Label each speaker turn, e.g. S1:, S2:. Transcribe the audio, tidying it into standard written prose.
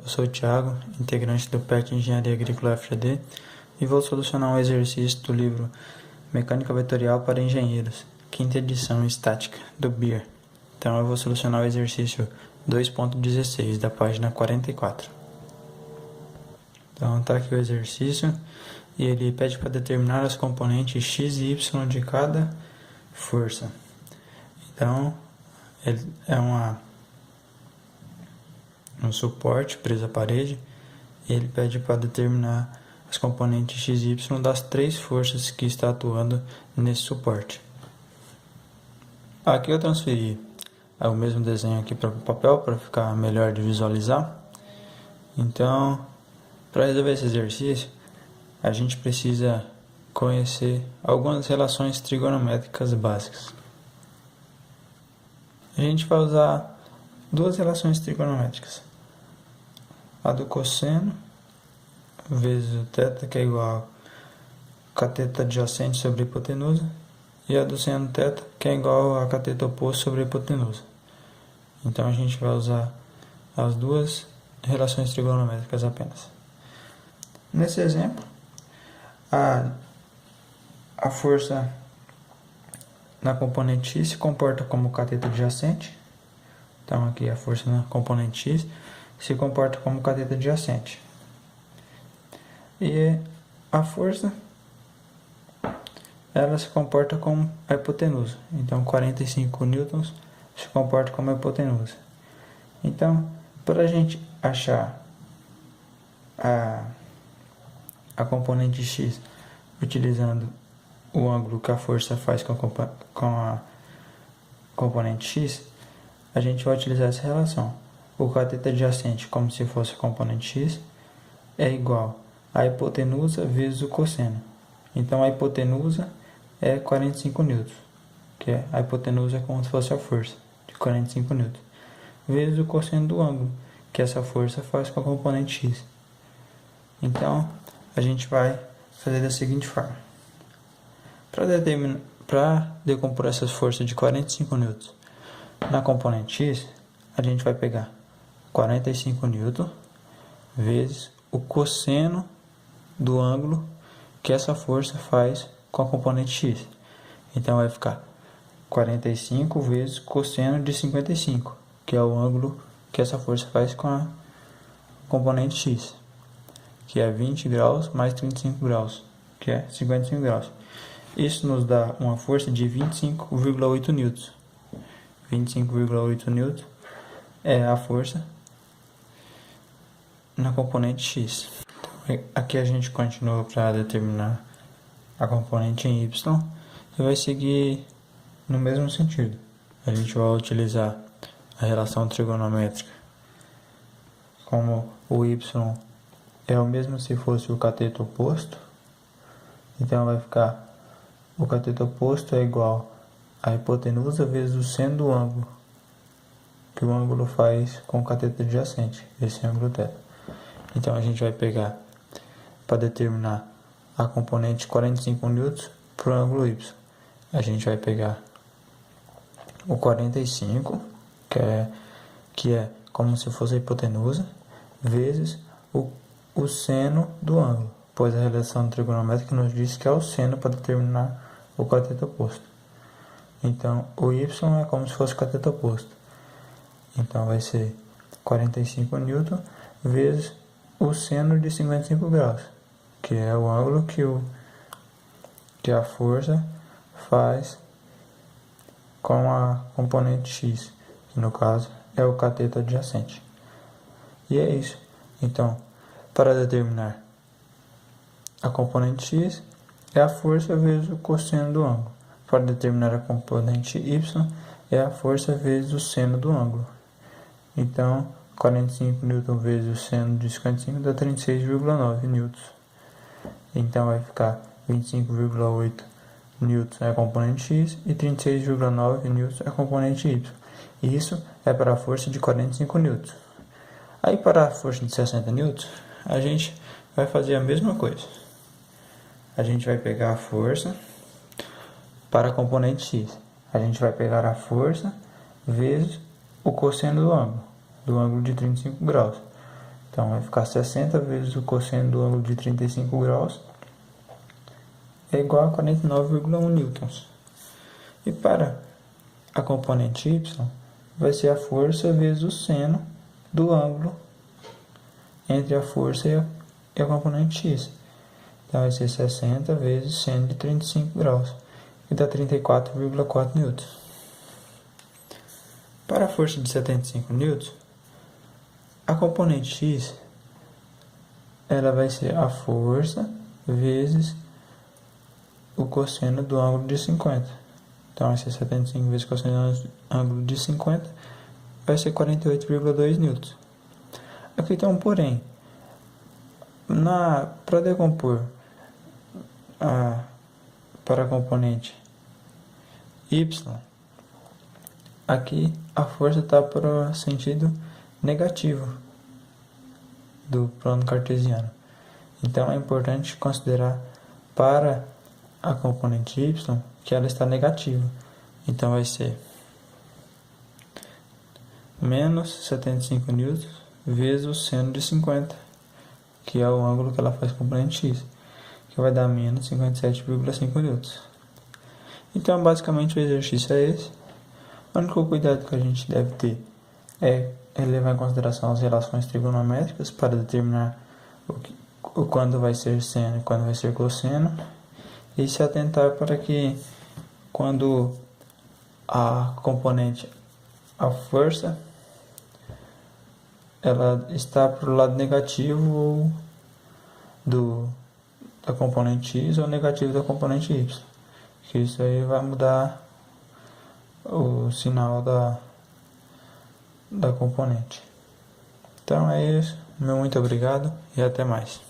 S1: eu sou o Thiago, integrante do PET Engenharia Agrícola FGD, e vou solucionar um exercício do livro Mecânica Vetorial para Engenheiros, quinta edição estática, do Beer. Então eu vou solucionar o exercício 2.16 da página 44. Então está aqui o exercício, e ele pede para determinar as componentes x e y de cada força. Então, ele é um suporte preso à parede, e ele pede para determinar as componentes x e y das três forças que está atuando nesse suporte. Aqui eu transferi o mesmo desenho aqui para o papel para ficar melhor de visualizar. Então, para resolver esse exercício, a gente precisa conhecer algumas relações trigonométricas básicas. A gente vai usar duas relações trigonométricas. A do cosseno vezes o θ, que é igual a cateto adjacente sobre a hipotenusa, e a do seno θ, que é igual a cateto oposto sobre a hipotenusa. Então a gente vai usar as duas relações trigonométricas apenas. Nesse exemplo, a força na componente x se comporta como cateto adjacente. Então aqui a força na componente x se comporta como cateto adjacente. E a força, ela se comporta como a hipotenusa. Então 45 newtons se comporta como a hipotenusa. Então, para a gente achar a componente x utilizando o ângulo que a força faz com a componente x, a gente vai utilizar essa relação. O cateto adjacente, como se fosse a componente x, é igual a hipotenusa vezes o cosseno. Então a hipotenusa é 45 newtons, que a hipotenusa é como se fosse a força de 45 newtons, vezes o cosseno do ângulo que essa força faz com a componente x. Então a gente vai fazer da seguinte forma. Para decompor essas forças de 45 newtons na componente x, a gente vai pegar 45 newtons vezes o cosseno do ângulo que essa força faz com a componente x. Então vai ficar 45 vezes cosseno de 55, que é o ângulo que essa força faz com a componente x, que é 20 graus mais 35 graus, que é 55 graus. Isso nos dá uma força de 25,8 newtons. 25,8 newtons é a força na componente x. Aqui a gente continua para determinar a componente em y e vai seguir no mesmo sentido. A gente vai utilizar a relação trigonométrica como o y é o mesmo se fosse o cateto oposto. Então vai ficar o cateto oposto é igual a hipotenusa vezes o seno do ângulo que o ângulo faz com o cateto adjacente, esse ângulo θ. Então a gente vai pegar para determinar a componente 45 newtons para o ângulo y. A gente vai pegar o 45, que é como se fosse a hipotenusa, vezes o seno do ângulo, pois a relação trigonométrica nos diz que é o seno para determinar o cateto oposto. Então o y é como se fosse o cateto oposto. Então vai ser 45 newtons vezes o seno de 55 graus, que é o ângulo que a força faz com a componente x, que no caso é o cateto adjacente. E é isso. Então, para determinar a componente x, é a força vezes o cosseno do ângulo. Para determinar a componente y, é a força vezes o seno do ângulo. Então, 45 newtons vezes o seno de 55 dá 36,9 newtons. Então vai ficar 25,8 newtons é a componente x e 36,9 newtons é a componente y. E isso é para a força de 45 newtons. Aí para a força de 60 newtons, a gente vai fazer a mesma coisa. A gente vai pegar a força para a componente x. A gente vai pegar a força vezes o cosseno do ângulo de 35 graus. Então vai ficar 60 vezes o cosseno do ângulo de 35 graus é igual a 49,1 newtons. E para a componente y, vai ser a força vezes o seno do ângulo entre a força e a componente x. Então vai ser 60 vezes seno de 35 graus, que dá 34,4 newtons. Para a força de 75 newtons, a componente x ela vai ser a força vezes o cosseno do ângulo de 50. Então vai ser 75 vezes cosseno do ângulo de 50, vai ser 48,2 newtons. Aqui tem um porém. Para decompor para a componente y, aqui a força está para o sentido negativo do plano cartesiano. Então é importante considerar para a componente y que ela está negativa. Então vai ser menos 75 newtons vezes o seno de 50, que é o ângulo que ela faz com a componente x, que vai dar menos 57,5 newtons. Então basicamente o exercício é esse. O único cuidado que a gente deve ter é levar em consideração as relações trigonométricas para determinar o quando vai ser seno e quando vai ser cosseno, e se atentar para que quando a componente, a força, ela está para o lado negativo da componente x ou negativo da componente y, que isso aí vai mudar o sinal da componente. Então é isso, meu muito obrigado e até mais.